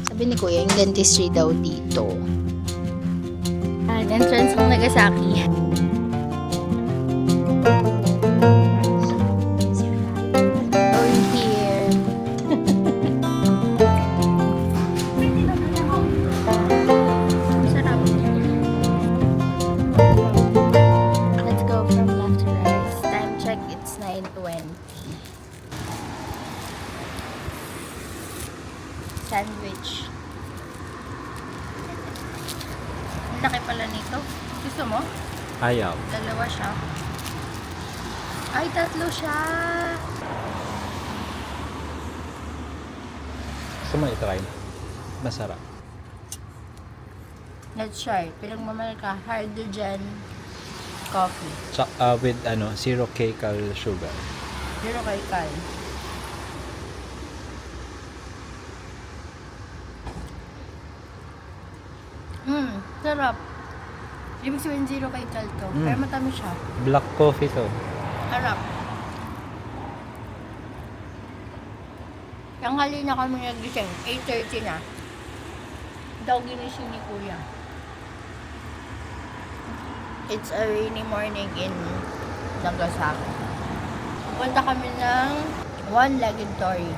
Sabi ni Kuya, yung dentistry daw dito. Entrance ng Nagasaki. Going here. Sarap. Let's go from left to right. Time check, it's 9:20. Sandwich. Ang laki pala nito. Gusto mo? Ayaw. Dalawa siya. Ay, tatlo siya. Gusto mo i-try? Masarap. Let's try. Pinagmamahal ka. Hydrogen coffee. With zero kcal sugar. Zero kay Kal. Sarap. Ibig sabihin zero kay Kal to. Pero matamis siya. Black coffee to. Harap. Tanghali na kami nagising. 8:30 na. Daw ginising ni Kuya. It's a rainy morning in Nagasaki. Punta kami ng one-legged tory.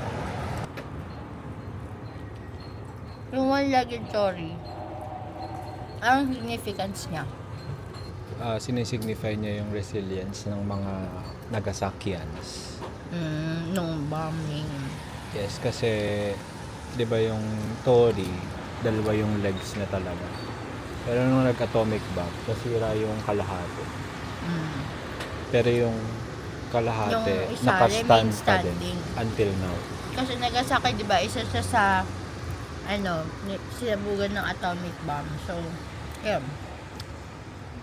Yung one-legged tory, anong significance niya? Sinisignify niya yung resilience ng mga Nagasakians. Nung bombing. Yes, kasi di ba yung Tori, dalawa yung legs na talaga. Pero nung nag-atomic bomb, nasira yung kalahati. Pero yung kalahati, Yung isa, nakastand remain pa din standing. until now. Kasi Nagasaki, di ba, isa siya sa sinabugan ng atomic bomb. So, yun.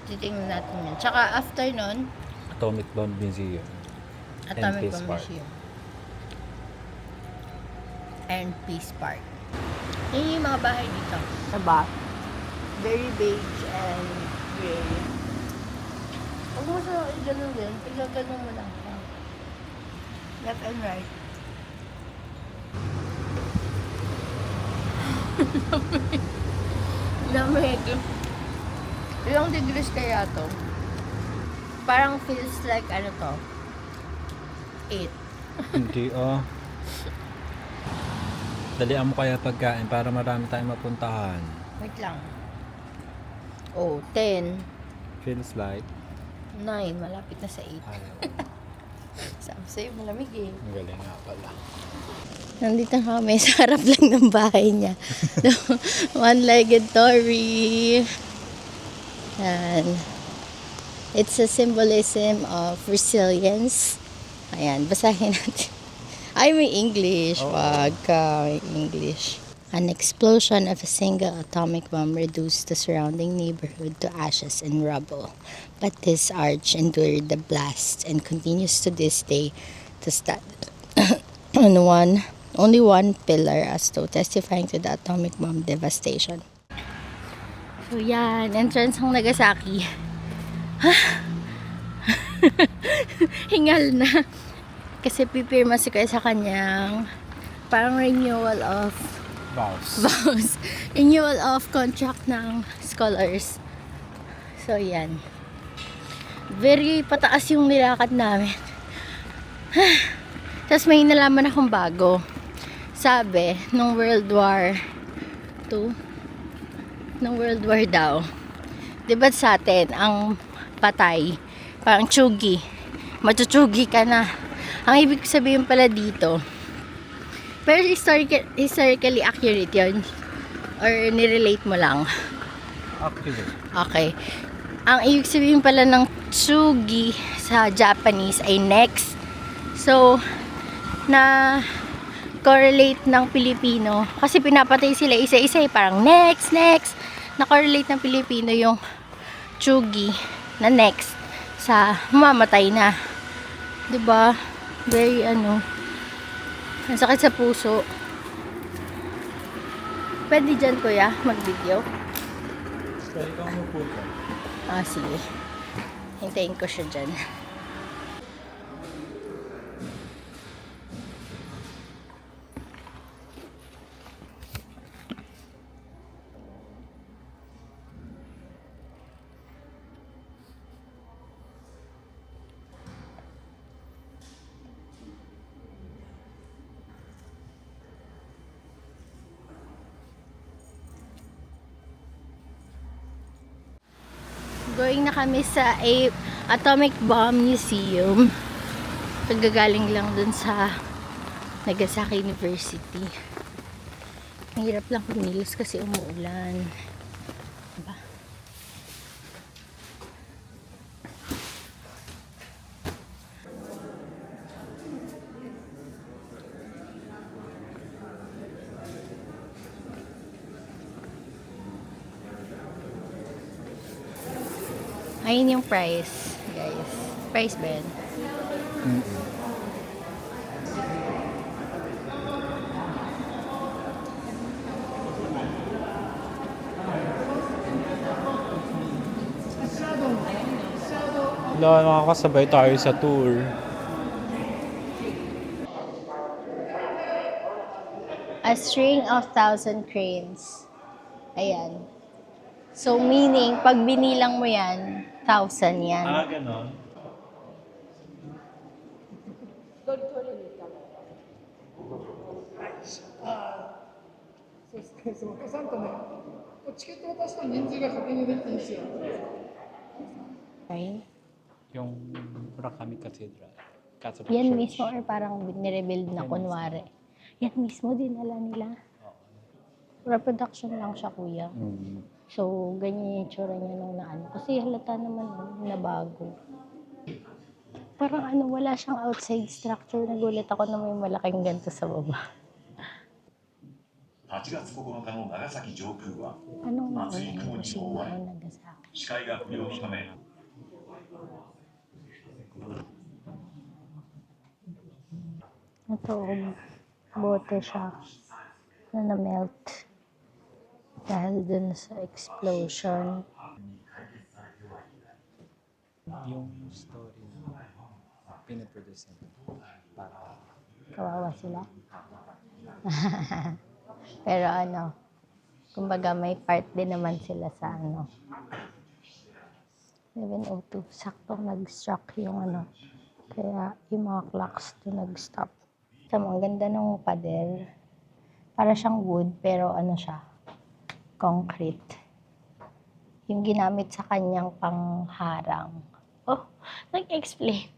Titingnan natin yun. Tsaka after nun, Atomic Bomb Museum. Atomic Peace Bomb Park. Museum. And Peace Park. Yun yung mga bahay dito. Diba? Very beige and gray. Huwag mo sa ganun din. Ganun mo lang siya. Left and right. Lamig. Ilang degrees kaya to? Parang feels like ano to? 8. Hindi Dalian mo kaya pagkain para marami tayong mapuntahan. Wait lang. Oh, 10. Feels like 9. Malapit na sa 8. ayaw. Sabi sa'yo, malamig eh. Ang galing nga pala. Nandito na kami sa harap lang ng bahay niya. One-legged Tory. Yan. It's a symbolism of resilience. Ayan, basahin natin. Ay, may English. Wag ka, may English. An explosion of a single atomic bomb reduced the surrounding neighborhood to ashes and rubble. But this arch endured the blast and continues to this day to stand on only one pillar as though testifying to the atomic bomb devastation. So yan, entrance ng Nagasaki. Hingal na. Kasi pipirma si Kuya sa kanyang parang renewal of vows. Renewal of contract ng scholars. So yan. Very pataas yung nilakad namin. Tapos may nalaman akong bago. Sabi, nung World War II, nung World War daw, diba sa atin, ang patay, parang tsugi. Machuchugi ka na. Ang ibig sabihin pala dito, pero historically accurate yun? Or nirelate mo lang? Actually. Okay. Ang ibig sabihin pala ng tsugi sa Japanese ay next. So, na correlate ng Pilipino. Kasi pinapatay sila isa-isa, parang next. Na-correlate ng Pilipino yung tsugi na next sa mamatay na. 'Di ba? Very ang sakit sa puso. Pwede dyan, Kuya, mag-video? Pwede kang maputo. Sige. Hintayin ko siya dyan. Going na kami sa Atomic Bomb Museum. Pagagaling lang dun sa Nagasaki University. Ang hirap lang kumilos kasi umuulan. Diba? Ayun yung price, guys. Price ba yan? Wala, nakakasabay tayo sa tour. A string of 1,000 cranes. Ayan. So, meaning, pag binilang mo yan, 1,000 yan. Ganon. そうですね、そのお子さんとね、チケットを渡した人数が確認できていいんですよ。 Okay. Yung Murakami Cathedral. Yan mismo or parang nirebuild na kunwari. Yan mismo dinala nila. Reproduction lang siya, kuya. So, ganyan yung itsura niya nung naano. Kasi halata naman na bago. Parang ano, wala siyang outside structure. Nagulat ako na may malaking ganito sa baba. 8月9日の長崎上空は Anong 厚い雲 nauna に yung 覆われ Nagasaki? 視界が不良のため Ito, bote siya na na-melt dahil dun sa explosion. Yung story na pinaproduce nila. Para Kawawa sila. Pero ano, kumbaga may part din naman sila sa ano. 7:02, saktong nag-struck yung ano. Kaya yung mga clocks to nag-stop. Tama, ang ganda ng pader. Para siyang wood, pero ano siya, concrete. Yung ginamit sa kanyang pangharang. Oh, nag-explain.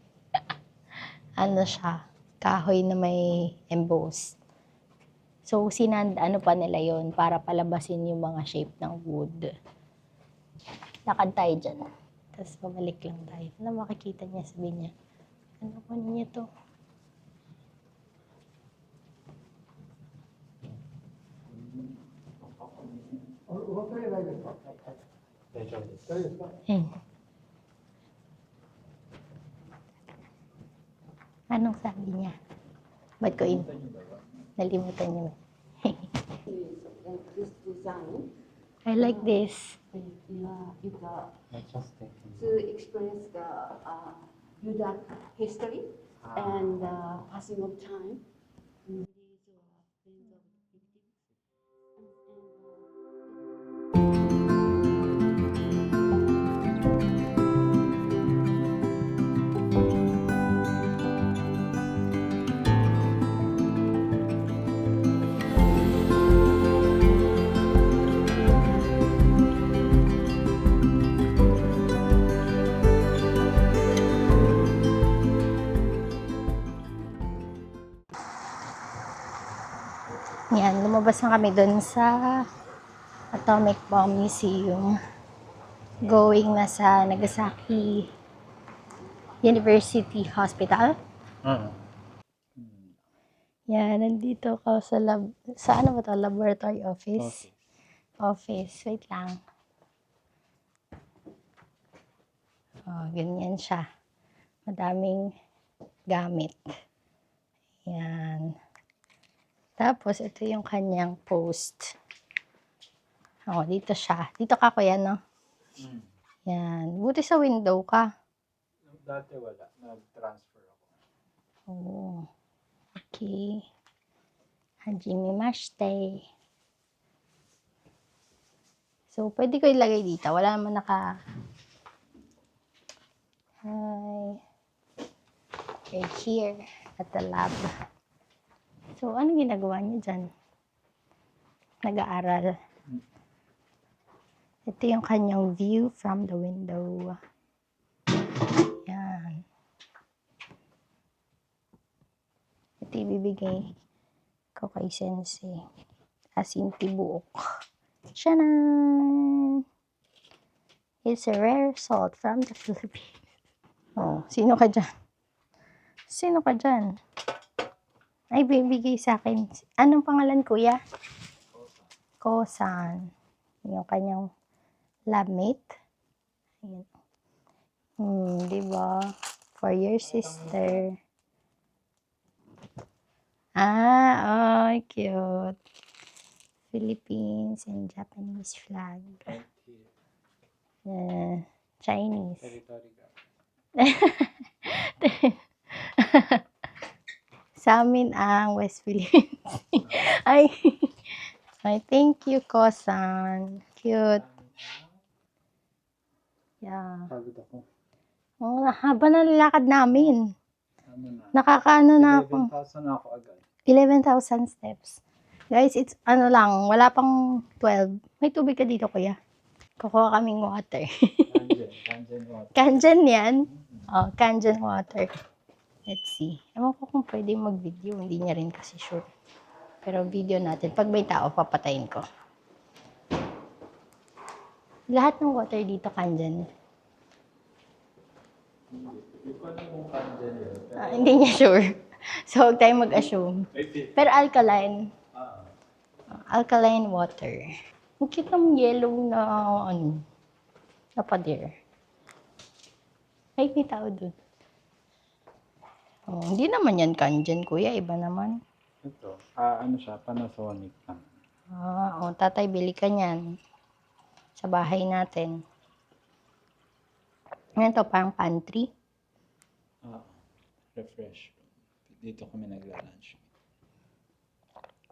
Ano siya, kahoy na may embossed. So, ano pa nila yon para palabasin yung mga shape ng wood. Lakad tayo dyan. Tapos pabalik lang tayo. Ano makikita niya, sabi niya. Ano ko niya to? Eh. Anong sabi niya? Ba't ko nalimutan niya? This design, I like this. is to express the Buddha history and passing of time. Yan, lumabas na kami dun sa Atomic Bomb Museum. Going na sa Nagasaki University Hospital. Yan, nandito ako sa ano ba to? Laboratory office. Office. Wait lang. Oh, ganyan siya. Madaming gamit. Yan. Tapos, ito yung kanyang post. Oh, dito siya. Dito ka, kuya, no? Yan. Buti sa window ka. dati wala. Nag-transfer ako. Oh. Okay. Hajime mashite. So, pwede ko ilagay dito. Wala naman naka... Hi. Right here at the lab. So, ano ginagawa niyo dyan? Nag-aaral. Ito yung kanyang view from the window. Yan. Ito ibibigay ko kay Sensei. Asin tibuok. Shanan! It's a rare salt from the Philippines. Oh, sino ka dyan? Sino ka dyan? Ay, bibigay sa akin. Anong pangalan, kuya? Kosan. Yung kanyang labmate. Ayan. Diba? For your sister. Ah, oh, cute. Philippines and Japanese flag. Chinese. Sa amin ang West Philippines. Ay, thank you, Kosan. Cute. Yeah. Pagod ako. Oh, haba na lalakad namin. Ano na? Nakakaano na ako. 11,000 na ako agad. 11,000 steps. Guys, it's ano lang, wala pang 12. May tubig ka dito, kuya. Kukuha kaming water. Kanjen water. Kanjan yan. Oh, Kanjan water. Let's see. Ewan ko kung pwede mag-video. Hindi niya rin kasi sure. Pero video natin. Pag may tao, papatayin ko. Lahat ng water dito, Kanjan. Hindi ko alam kung kanjen yun. Hindi niya sure. So, huwag tayong mag-assume. Pero alkaline. Alkaline water. Ang cute ng yellow na, na pader. Ay, may tao dun. Oh, hindi naman yan Kanjan, kuya. Iba naman. Ito, ano siya, Panasonic lang. Tatay, bili ka niyan. Sa bahay natin. Ano to, parang pantry? Refresh. Dito kami nagla-lunch.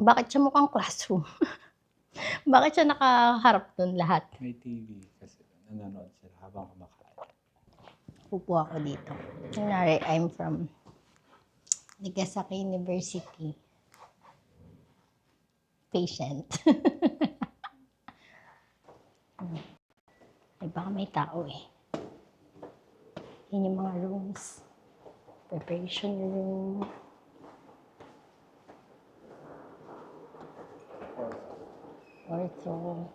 Bakit siya mukhang classroom? Bakit siya nakaharap dun lahat? May TV kasi nanonood sila habang kumakain. Upo ako dito. Kunwari, I'm from Nagasaki University. Patient. Ay, baka may tao eh. Yan yung mga rooms. Preparation room. Ortho.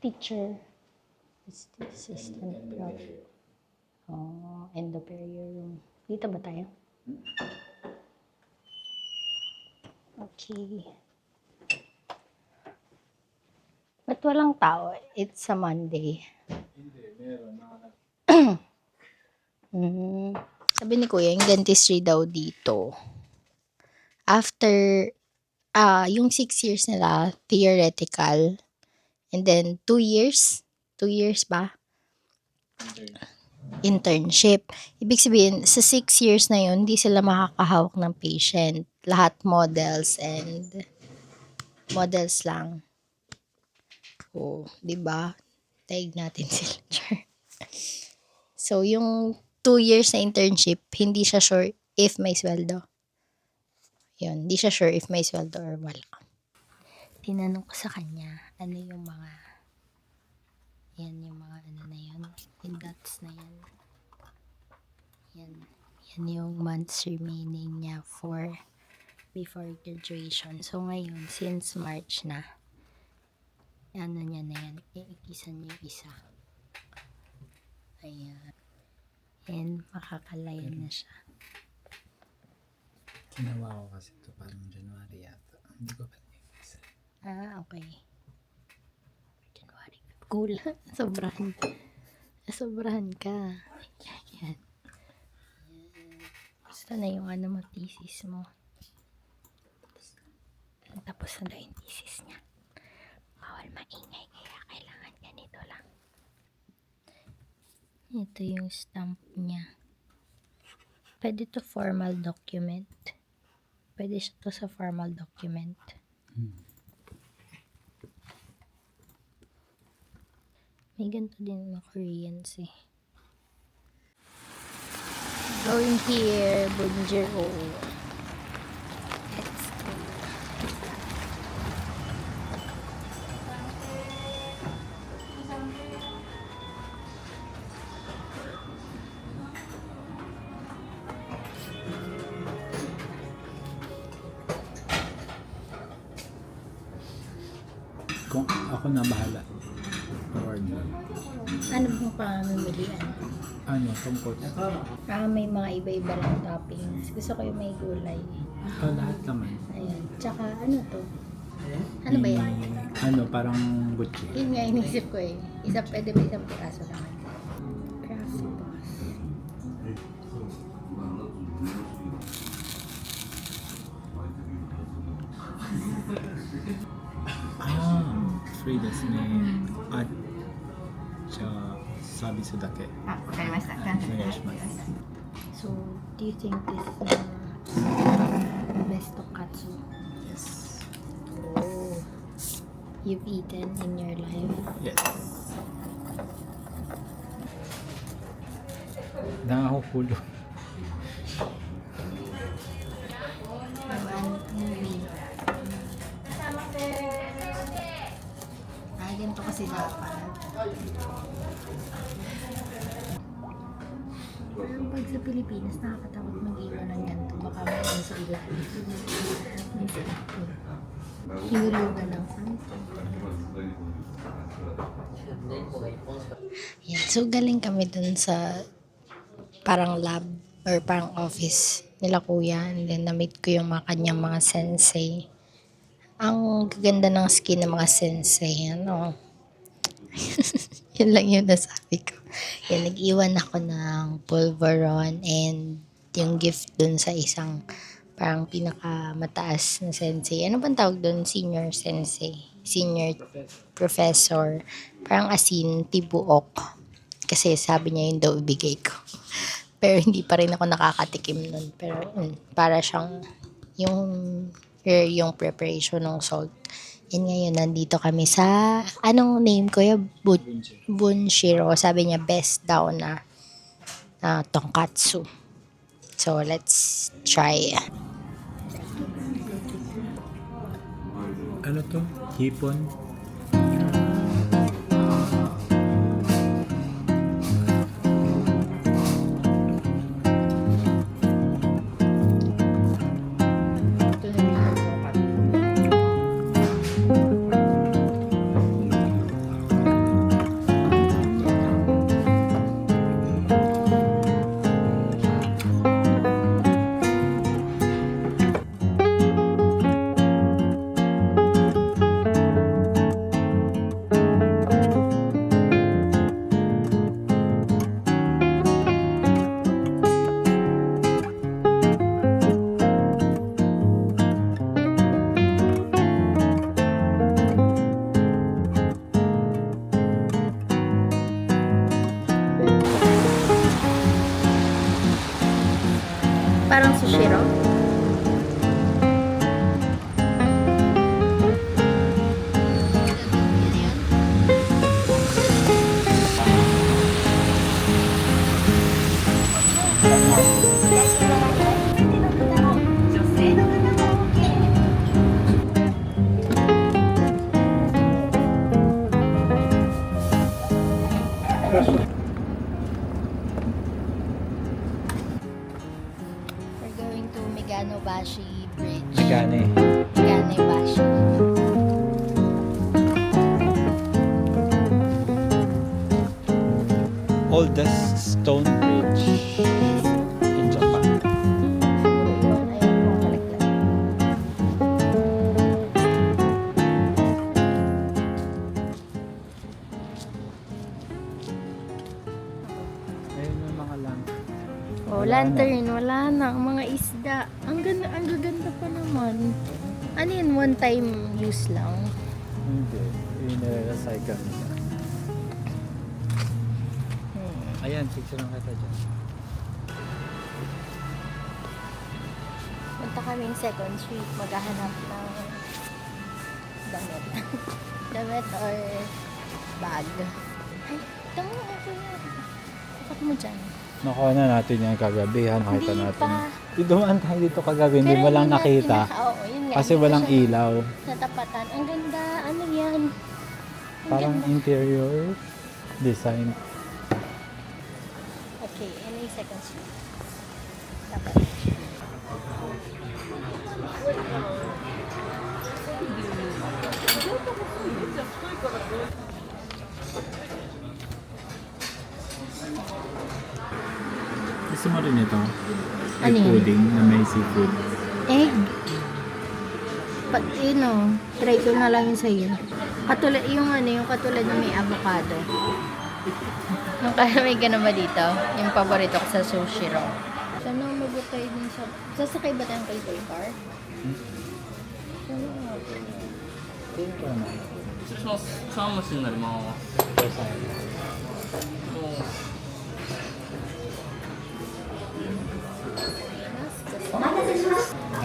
Teacher. Assistant prof. Endoperio room. Dito ba tayo? Okay. Ba't walang tao? It's a Monday. Hindi, meron na. Sabi ni Kuya, yung dentistry daw dito. After, yung 6 years nila, theoretical. And then, 2 years? 2 years ba? Internship. Ibig sabihin, sa 6 years na yun, hindi sila makakahawak ng patient. Lahat models and models lang. Oh, di ba? Taig natin sila. So, yung 2 years na internship, hindi siya sure if may sweldo. Yun, hindi siya sure if may sweldo or wala. Tinanong ko sa kanya, ano yung mga, yan yung mga ano na yun, yung dots na yan. Yan yung months remaining niya for before graduation. So, ngayon, since March na, ano niya na yan, iikisan niya yung isa. Ayan. And makakalayan na siya. Ginawa ko kasi ito parang January yata. Hindi ko pa nag-isa. Okay. January. Cool. Sobrahan ka. Ayan. Basta na yung ano mo, thesis mo. Tapos na daw yung thesis niya. Bawal maingay, kaya kailangan ganito lang. Ito yung stamp niya. Pwede to formal document. Pwede siya to sa formal document. May ganito din mga Koreans eh. Going here, Bunjiro. Let's go. Kung ako na bahala. Order. Ano bang pamimilian? Ano, tungkol? May mga iba-iba lang toppings. Gusto ko yung may gulay. Lahat naman. Ayan. Tsaka ano to? Ano ba yan? Ano, parang butchi. Yun nga inisip ko eh. Pwede ba isang piraso lang? Craft boss. Free desu ne. At, sabi sa dake. あ、わかりました。感謝です。 So, do you think this is best tonkatsu? Yes. Oh. You've eaten in your life? Yes. Nakahulo. Naman, movie. Ganito kasi dapat. Pero pag sa Pilipinas, nakakatakot mag-iwan ng ganito. Baka mayroon sa ilalim. May sakit. Hinulugan ng something. Yan. So, galing kami dun sa parang lab or parang office nila kuya. And then, na-meet ko yung mga kanyang mga sensei. Ang gaganda ng skin ng mga sensei, ano. Yan lang yung nasabi ko. Yan, nag-iwan ako ng pulveron and yung gift dun sa isang parang pinakamataas na sensei. Ano bang tawag dun? Senior sensei. Senior professor. Parang asin, tibuok. Kasi sabi niya yun daw ibigay ko. Pero hindi pa rin ako nakakatikim nun. Pero para siyang yung preparation ng salt. And ngayon, nandito kami sa, anong name ko yung Bunshiro. Sabi niya, best daw na tonkatsu. So, let's try. Ano to? Hipon? Parang sushiro. We're going to Meganobashi Bridge. Nagane. Meganobashi. Oldest stone bridge in Japan. Ayun po, kalaglag. Ayun yung mga lang. Oh, lantern, wala na. Ang mga isda. Ang gaganda pa naman. Ano yun, one time use lang? Hindi. Yung nire-recycle nila. Ayan, picture lang kita dyan. Punta kaming second street, maghahanap ng damit. Damit or bag. Ay, tama ako yan. Tapat mo dyan. Nakuha na natin yung kagabi, ha? Nakita Hindi natin. pa. Dumaan tayo dito kagabi, hindi mo lang nakita. Oo, yun nga. Kasi hindi ko walang siya ilaw. Natapatan. Ang ganda. Ano yan? Ang Parang ganda. interior design. Okay, ano yung second street? Tapat. rin ito? Ano Egg yun? pudding na may seafood. Egg. Try ko na lang yun sa'yo. Katulad, yung katulad na may avocado. Yung kaya may ganun ba dito? Yung paborito ko sa sushi raw. Sana mabukay din sa... Sasakay ba tayong kay toy car? Sana nga po. Sino ko naman? 失礼します。茶碗蒸しになります。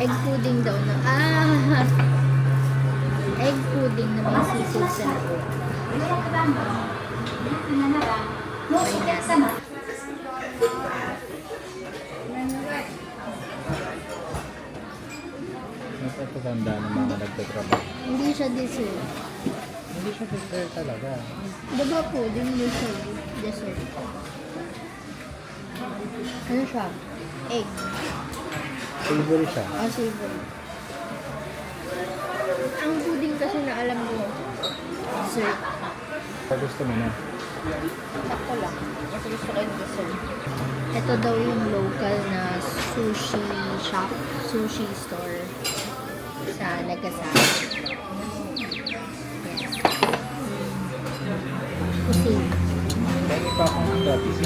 Egg pudding daw na. Egg pudding na may seafood sa loob. Napapaganda ng mga nagtatrabaho. Hindi siya dessert. Hindi siya dessert talaga. Diba pudding dessert? Ano siya? Egg. Savory siya. Savory. Ang pudding kasi na alam ko, dessert. Gusto mo na? Sakto lang. Kasi gusto ko yung dessert. Ito daw yung local na sushi shop, sushi store sa Nagasaki. Yes. Kusing. Dahil pa akong gratis.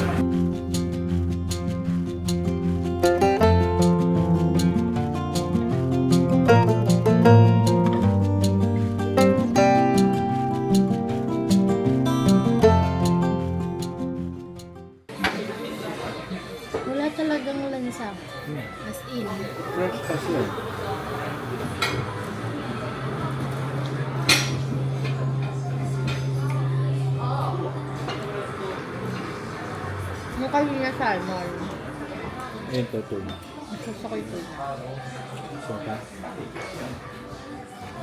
Wala talagang lansa. As in. Fresh kasi. Mukha niya salmon. Ito, tuna. Gusto ko ito. Soka.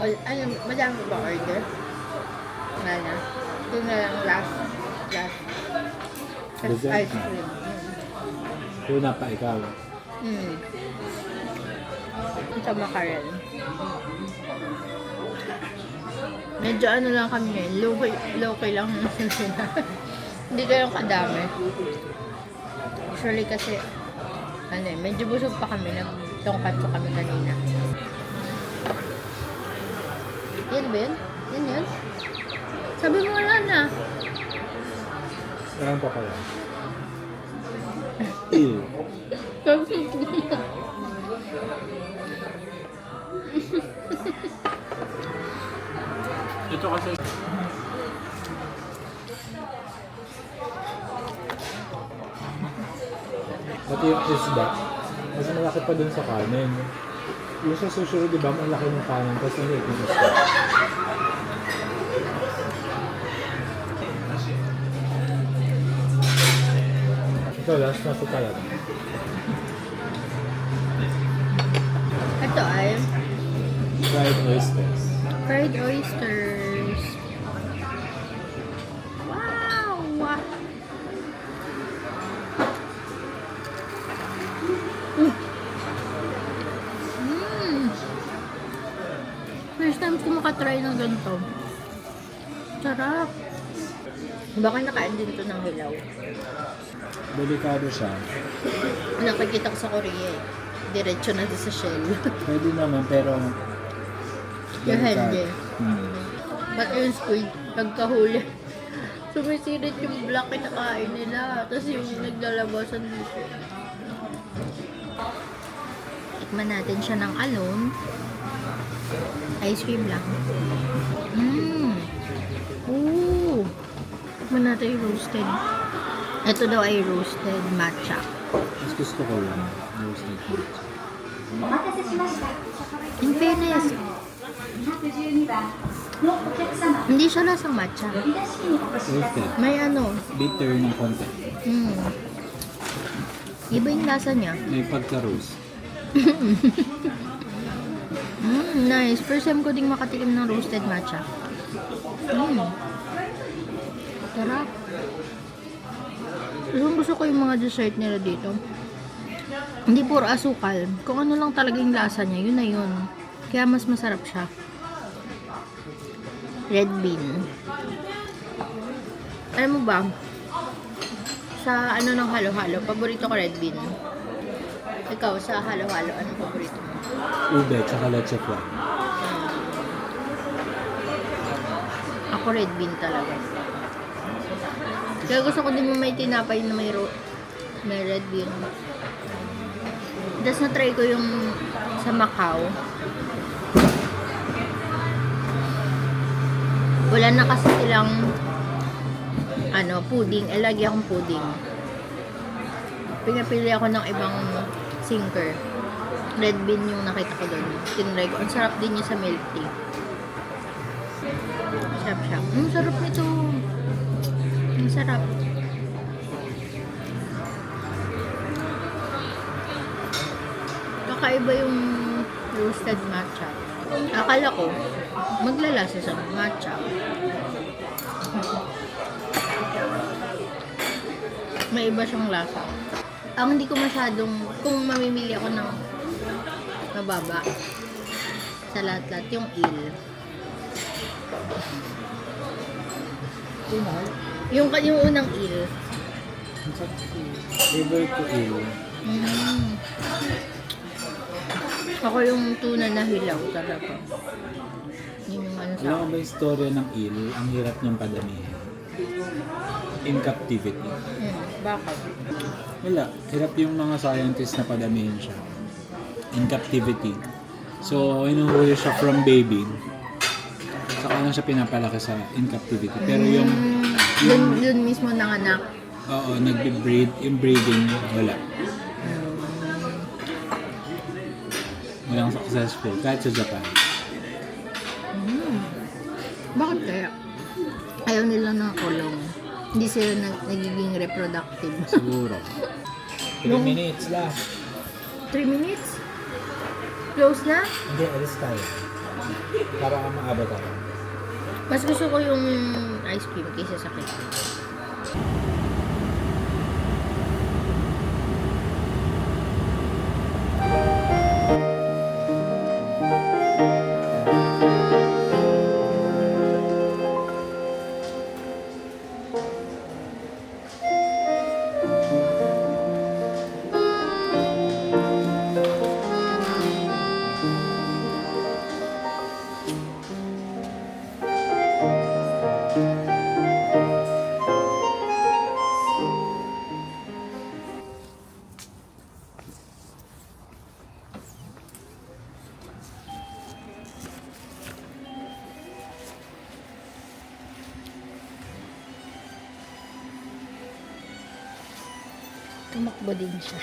Ano, madami ko ba order? Wala na. Ito na lang last. Tapos Dessert ice na. cream. Tuna pa ikaw. Ito makarel. Medyo ano lang kami ngayon. Low-key lang sila. Hindi kayong kadami. Actually kasi, medyo busog pa kami. Nagtongkatso kami kanina. Yan ba yun? Yan? Sabi mo wala na. Saan pa kaya? Ew. Ito kasi Pati yung isda, mas malaki pa dun sa kanin. Yung sa sushi, di ba, malaki ng kanin, tapos ang liit yung isda. Ito, last na ito talaga. Ito ay Fried oysters. fried oysters. Wow! First time ko makatry ng ganito. Sarap. Baka nakain din ito ng hilaw. Delikado siya. Nakikita ko sa Korea eh. Diretso na doon sa shell. Pwede naman, pero... Yung healthy. Hmm. But yung squid, pagkahuli, sumisirit yung black kinakain nila. Tapos yung naglalabasan dito. Tikman natin siya ng alone. Ice cream lang. Ooh! Tikman natin yung roasted. Ito daw ay roasted matcha. Mas gusto ko yun. Roasted matcha. In fairness, hindi siya lasang matcha. Roasted. May ano, Bitter ng konti. iba yung lasa niya. May pagka-roast. Nice. First time ko ding makatikim ng roasted matcha. Sarap. Gusto ko yung mga dessert nila dito. Hindi puro asukal. Kung ano lang talaga yung lasa niya, yun na yun. Kaya mas masarap siya. Red bean. Alam mo ba, sa ano ng halo-halo, paborito ko red bean. Ikaw, sa halo-halo, anong paborito mo? Ube, tsaka leche flan. Ako red bean talaga. Kaya gusto ko din mo may tinapay na may red bean. Tapos na-try ko yung sa Macau. Wala na kasi silang pudding. Lagi akong pudding. Pinapili ako ng ibang sinker. Red bean yung nakita ko doon. Tinry ko. Ang sarap din niya sa milk tea. Sarap. Sarap nito. Ang sarap. Kakaiba yung roasted matcha. Akala ko, maglalasa sa matcha. May iba siyang lasa. Ang hindi ko masyadong, kung mamimili ako ng mababa sa lahat-lahat, yung ale. Yung unang ale. Favorite ko ale. Ako yung tuna na hilaw talaga. Yun yung ano sa Alam mo ba yung storya ng ale? Ang hirap niyang padamihin. In captivity. Bakit? Wala. Hirap yung mga scientists na padamihin siya. In captivity. So, inuhuli siya from baby. Saka lang siya pinapalaki sa in captivity. Pero Yun mismo nanganak. oo, nagbe-breed. Yung breeding, wala. Walang successful. Kahit sa Japan. Bakit kaya? Ayaw nila ng kulong. Hindi sila nagiging reproductive. Siguro. 3 minutes lang. 3 minutes? Close na? Hindi, alis tayo. Para maabot ako. Mas gusto ko yung ice cream kaysa sa cake. Tumakbo din siya.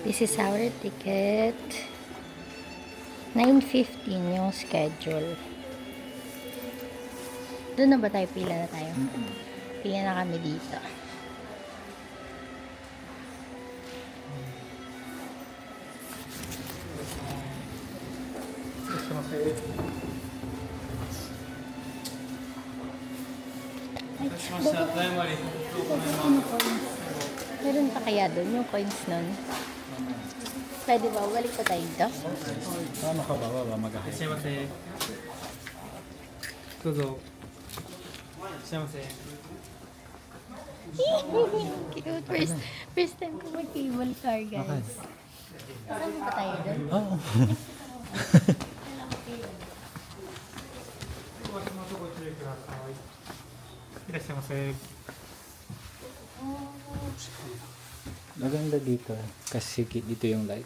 This is our ticket. 9:15 yung schedule. Doon na ba tayo? Pila na tayo? Pila na kami dito. Meron pa kaya doon yung coins nun? Pwede ba? Balik pa tayo dito? Tama ka ba? Baba mag-ahit. すいませんどうぞすいません Cute. First time ko mag-cable car, guys. Saan pa tayo doon? Oo. いらっしゃいませ Maganda dito. Kasi dito yung light.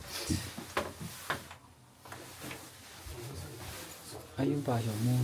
Ay, yung payo mo.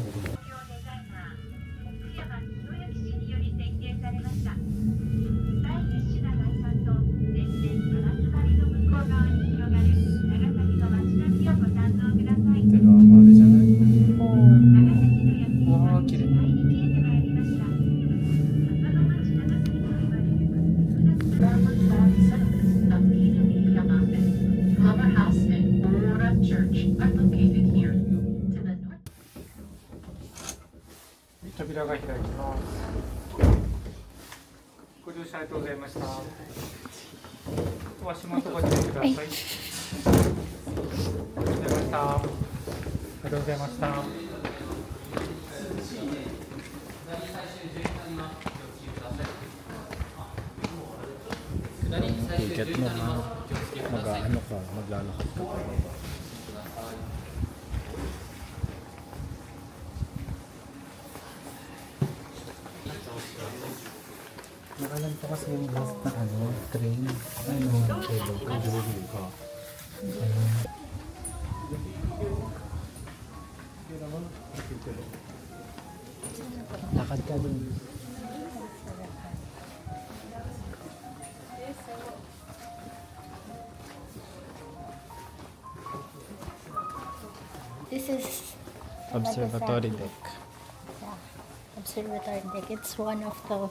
扉が開きます。ご乗車ありがとうございました。お足元ご注意ください。ありがとうございました。ありがとうございました。 Ticket mo. maglalakad ka pa. Nakalan pa kasi yung last na train. Kilo ka. Lakad ka dun. This is Observatory Nagasaki. deck. Yeah, observatory deck. It's one of the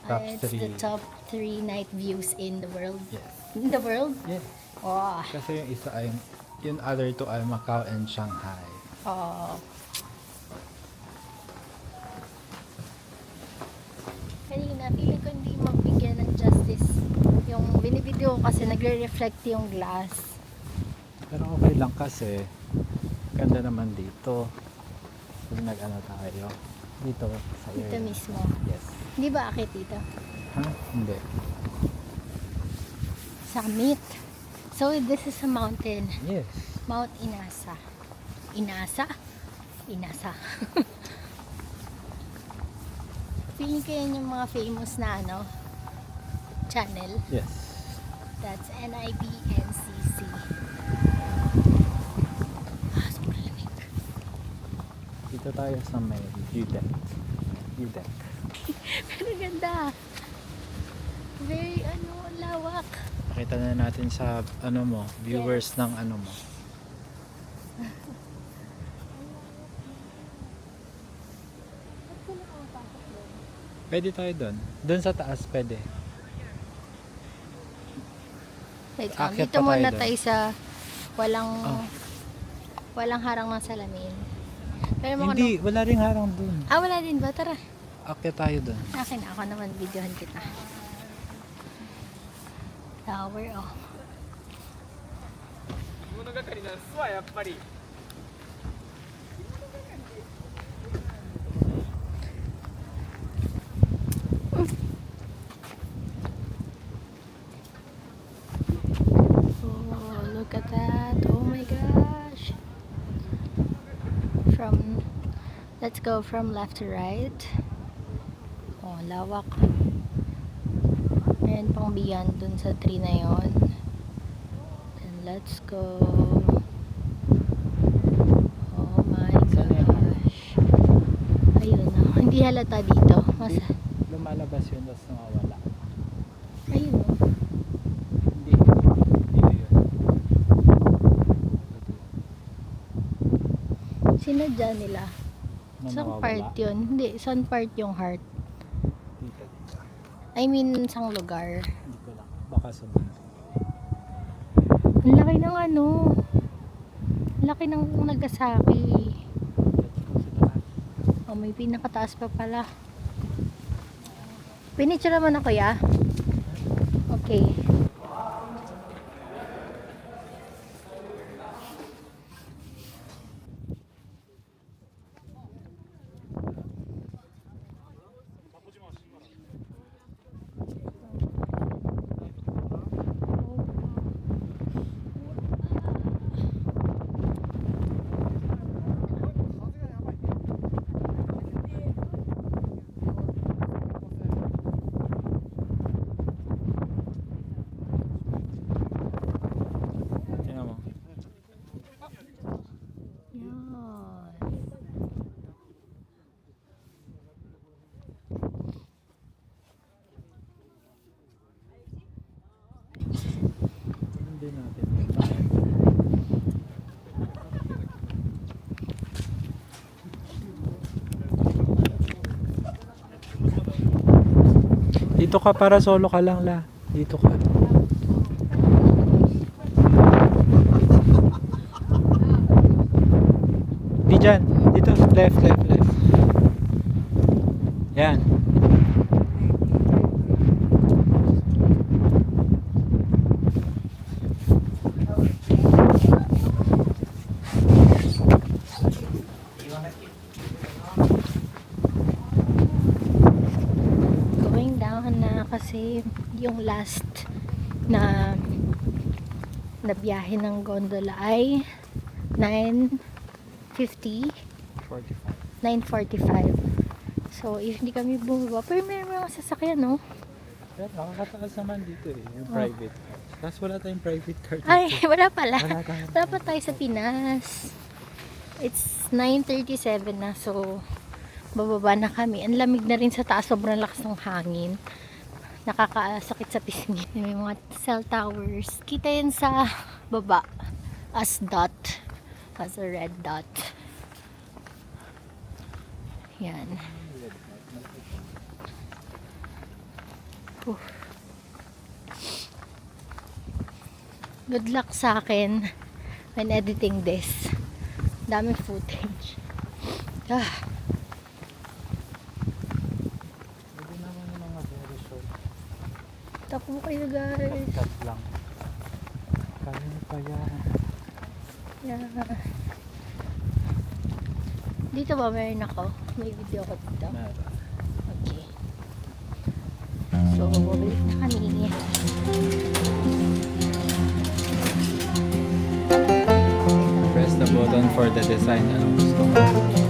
Top it's the three. top 3 night views in the world. Yes. In the world? Yes. Wow. Kasi yung isa ay, yung other two ay Macau and Shanghai. Oh. Kanina, feeling ko hindi mabigyan ng justice. Yung binibideo ko kasi nagre-reflect yung glass. Pero okay lang kasi ganda naman dito. Kung nag-ano tayo. Dito sa Dito area. mismo. Yes. Hindi ba akit dito? Ha? Hindi. Summit. So, this is a mountain. Yes. Mount Inasa. Inasa? Inasa. Feeling ko yan yung mga famous na channel. Yes. That's NIBNCC. Sobrang lamig. Dito tayo sa may view deck. View deck. Pero ganda. Very, lawak. Pakita na natin sa viewers Yes. ng mo. Pwede tayo doon. Doon sa taas pwede. Wait, Aakyat dito pa tayo muna dun. tayo sa walang Oh. walang harang ng salamin. Pero mga Hindi, wala ring harang doon. wala din ba? Tara. Akyat tayo doon. Akin, ako naman videohan kita. Tower, oh. 物語なんすわやっぱり Oh, look at that. Oh my gosh. Let's go from left to right. Oh, lawak. Meron pang beyond dun sa tree na yon. Then let's go. Oh my gosh. Ayun, oh. Hindi halata dito. Lumalabas yun, tapos nawawala. Ayun, oh. Hindi. Dito yun. Sinadya nila. Na Saan nawawala. part yun? Hindi, saan part yung heart? Dito, dito. I mean, sang lugar. Hindi ko lang. Baka sa bundok. Ang laki ng Ang laki ng Nagasaki. Let's go sa taas. Oh, may pinakataas pa pala. Pinicture mo na, kuya? Okay. Tingnan mo. Yan. Hindi natin. Dito ka, para solo ka lang la. Dito ka. Di dyan. Dito. Left, left, left. Yan. Going down na kasi yung last na na biyahe ng gondola ay 9:50, 45. 9:45. So, if hindi kami bumaba, pero may mga sasakyan, no? Pero nakakataas naman dito eh, yung private car. Tapos wala tayong private car dito. Ay, wala pala. Wala tayong Wala pa tayo sa Pinas. It's 9:37 na, so bababa na kami. Ang lamig na rin sa taas, sobrang lakas ng hangin. Nakakasakit sa pisngi. May mga cell towers. Kita yan sa baba. As dot. As a red dot. Yan. Whew. Good luck sa akin when editing this. Daming footage. Ah. Pwede naman yung mga very short. Takbo kayo guys. Cut lang. Kaya na pa yan. Yeah. Dito ba meron ako? May video ko dito. Meron. Okay. So, babalik na kami. Press the button for the design. Anong gusto mo?